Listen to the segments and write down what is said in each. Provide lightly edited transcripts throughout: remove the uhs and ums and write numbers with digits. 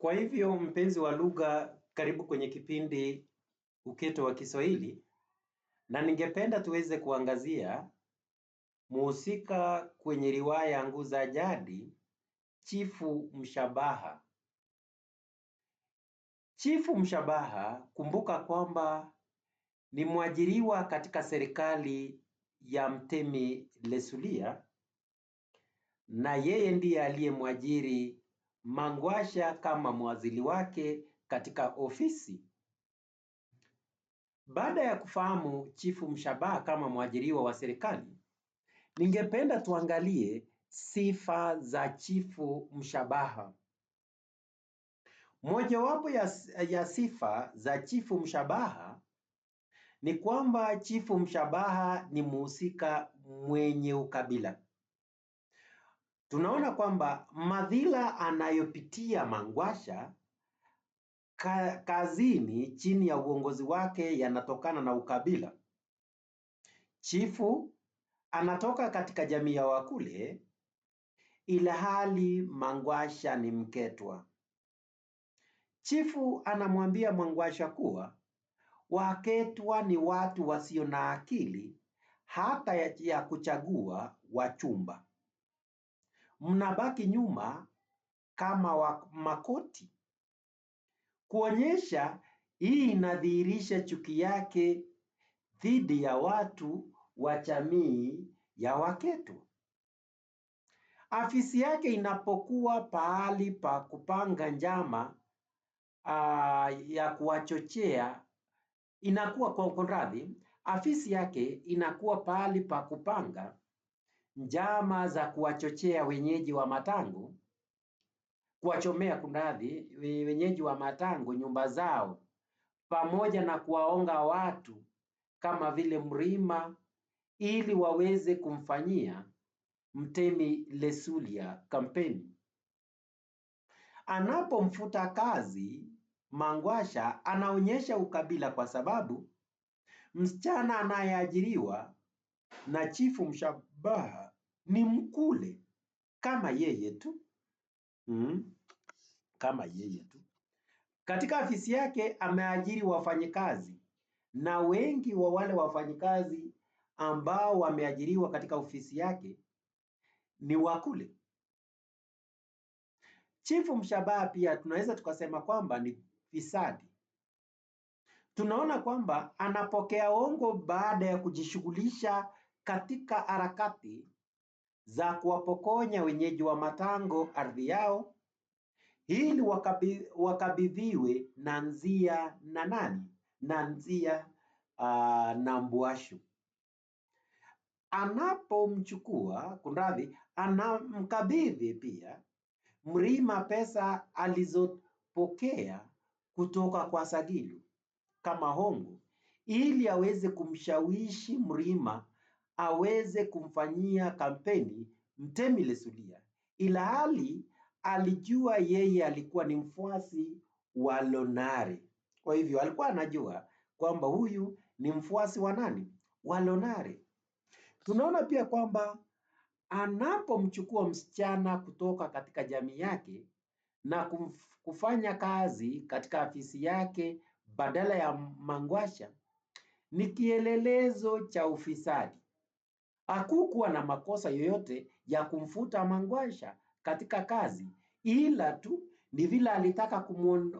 Kwa hivyo mpenzi wa lugha, karibu kwenye kipindi Uketo wa Kiswahili, na ningependa tuweze kuangazia muhusika kwenye riwaya Nguu za Jadi, Chifu Mshabaha. Chifu Mshabaha, kumbuka kwamba ni mwajiriwa katika serikali ya Mtemi Lesulia, na yeye ndiye aliyemwajiri Mangwasha kama mwazili wake katika ofisi. Baada ya kufahamu Chifu Mshabaha kama mwajiriwa wa serikali, ningependa tuangalie sifa za Chifu Mshabaha. Mojawapo ya sifa za Chifu Mshabaha ni kwamba Chifu Mshabaha ni mhusika mwenye ukabila. Tunaona kwamba madhila anayopitia Mangwasha kazini chini ya uongozi wake yanatokana na ukabila. Chifu anatoka katika jamii ya Wakule, ilhali Mangwasha ni Mketwa. Chifu anamwambia Mangwasha kuwa Waketwa ni watu wasio na akili hata ya kuchagua wachumba. Mnabaki nyuma kama makoti. Kuonyesha hii inadhihirisha chuki yake dhidi ya watu wa jamii ya Waketwa. Afisi yake inapokuwa pahali pa kupanga njama ya kuwachochea, afisi yake inakuwa pahali pa kupanga njama za kuwachochea wenyeji wa Matango, kuwachomea wenyeji wa Matango nyumba zao, pamoja na kuwaonga watu kama vile Mrima ili waweze kumfanyia Mtemi Lesulia kampeni. Anapomfuta kazi Mangwasha anaonyesha ukabila kwa sababu msichana anayeajiriwa na Chifu Mshabaha ni Mkule kama yeye tu. Kama yeye tu. Katika afisi yake ameajiri wafanyikazi, na wengi wa wale wafanyikazi ambao wameajiriwa katika ofisi yake ni Wakule. Chifu Mshabaha pia tunaweza tukasema kwamba ni fisadi. Tunaona kwamba anapokea hongo baada ya kujishughulisha katika harakati za kuwapokonya wenyeji wa Matango ardhi yao ili wakabidhiwe na Nzia na nani? Na Nzia na Mbuashu. Anamkabidhi pia Mrima pesa alizopokea kutoka kwa Sagilu kama hongo ili aweze kumshawishi Mrima aweze kumfanyia kampeni Mtemi Lesulia, ilhali alijua yeye alikuwa ni mfuasi wa Lonare. Kwa hivyo alikuwa anajua kwamba huyu ni mfuasi wa nani? Wa Lonare. Tunaona pia kwamba anapomchukua msichana kutoka katika jamii yake na kufanya kazi katika afisi yake badala ya Mangwasha, ni kielelezo cha ufisadi. Hakukuwa na makosa yoyote ya kumfuta Mangwasha katika kazi, ila tu ni vile alitaka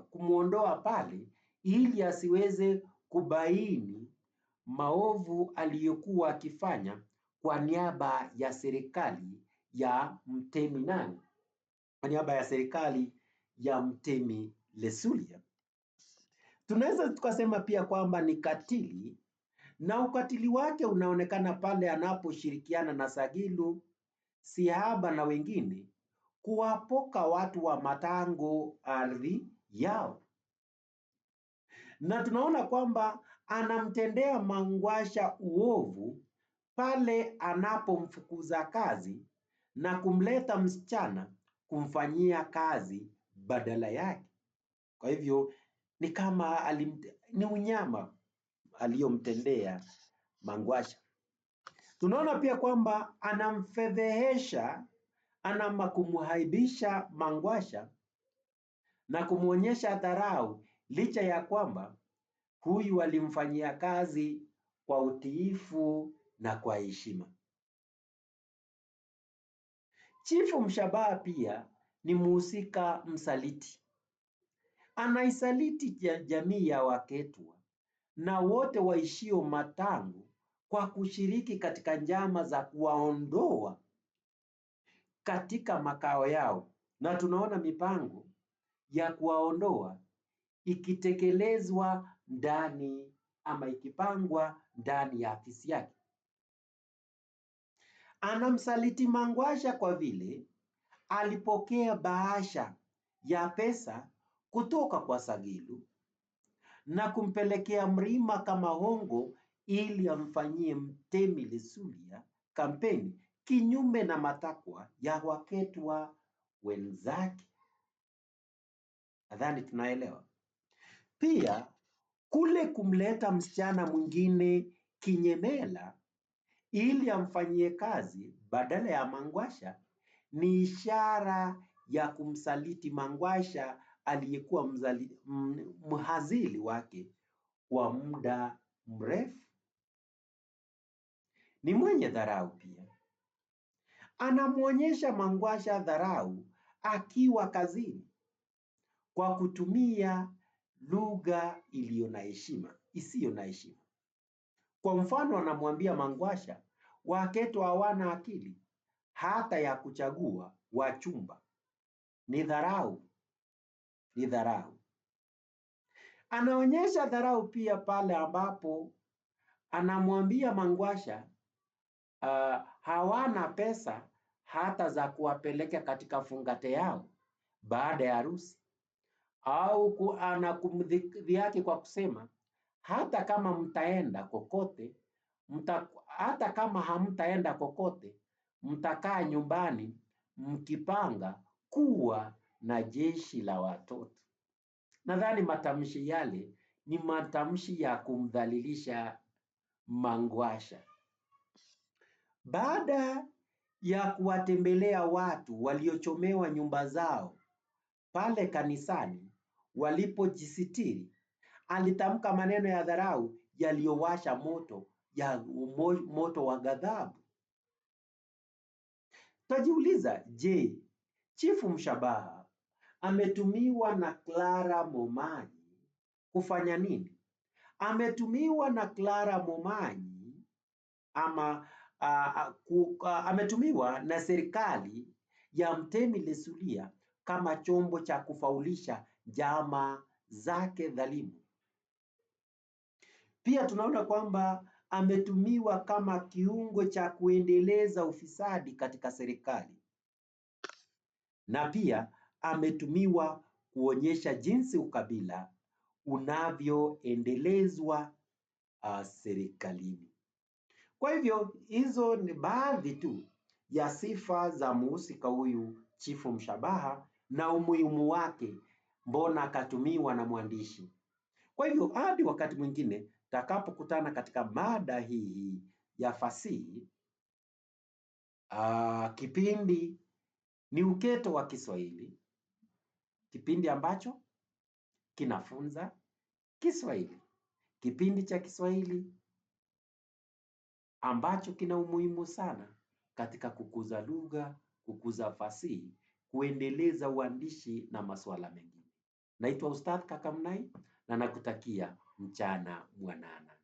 kumuondoa pale ili asiweze kubaini maovu aliyokuwa akifanya kwa niaba ya serikali ya Mtemi nani? Kwa niaba ya serikali ya Mtemi Lesulia. Tunaweza tukasema pia kwamba ni katili, na ukatili wake unaonekana pale anaposhirikiana na Sagilu, Sihaba na wengine kuwapoka watu wa Matango ardhi yao. Na tunaona kwamba anamtendea Mangwasha uovu pale anapomfukuza kazi na kumleta msichana kumfanyia kazi badala yake. Kwa hivyo ni kama ni unyama aliyomtendea Mangwasha. Tunaona pia kwamba anamfedhehesha, kumhaibisha Mangwasha na kumwonyesha dharau, licha ya kwamba huyu alimfanyia kazi kwa utiifu na kwa heshima. Chifu Mshabaha pia ni mhusika msaliti. Anaisaliti jamii ya Waketwa na wote waishio Matangu kwa kushiriki katika njama za kuwaondoa katika makao yao, na tunaona mipango ya kuwaondoa ikitekelezwa ndani ama ikipangwa ndani ya afisi yake. Anamsaliti Mangwasha kwa vile alipokea bahasha ya pesa kutoka kwa Sagilu na kumpelekea Mrima kama hongo ili amfanyie Mtemi Lesulia kampeni kinyume na matakwa ya Waketwa wenzake. Nadhani tunaelewa. Pia kule kumleta msichana mwingine kinyemela ili amfanyie kazi badala ya Mangwasha ni ishara ya kumsaliti Mangwasha aliyekuwa mhazili wake kwa muda mrefu. Ni mwenye dharau pia. Anamwonyesha Mangwasha dharau akiwa kazini kwa kutumia lugha isiyo na heshima. Kwa mfano, anamwambia Mangwasha, Waketwa hawana akili hata ya kuchagua wachumba. Ni dharau. Ni dharau. Anaonyesha dharau pia pale ambapo anamwambia Mangwasha hawana pesa hata za kuwapeleka katika fungate yao baada ya harusi, au anakumdhihaki kwa kusema hata kama mtaenda kokote, hata kama hamtaenda kokote, mtakaa nyumbani mkipanga kuwa na jeshi la watoto. Nadhani matamshi yale ni matamshi ya kumdhalilisha Mangwasha. Baada ya kuwatembelea watu waliochomewa nyumba zao pale kanisani walipojisitiri, alitamka maneno ya dharau yaliyowasha moto wa ghadhabu. Tajiuliza, je, Chifu Mshabaha ametumiwa na Clara Momanyi kufanya nini? Ametumiwa na Clara Momanyi ama ametumiwa na serikali ya Mtemi Lesulia kama chombo cha kufaulisha njama zake dhalimu. Pia tunaona kwamba ametumiwa kama kiungo cha kuendeleza ufisadi katika serikali, na pia ametumiwa kuonyesha jinsi ukabila unavyoendelezwa serikalini. Kwa hivyo hizo ni baadhi tu ya sifa za mhusika huyu Chifu Mshabaha na umuhimu wake, mbona akatumiwa na mwandishi. Kwa hivyo hadi wakati mwingine tutakapokutana katika mada hii ya fasihi, kipindi ni Uketo wa Kiswahili, kipindi ambacho kinafunza Kiswahili, kipindi cha Kiswahili ambacho kina umuhimu sana katika kukuza lugha, kukuza fasihi, kuendeleza uandishi na masuala mengine. Naitwa Ustadh Kakamnai na nakutakia mchana mwanana.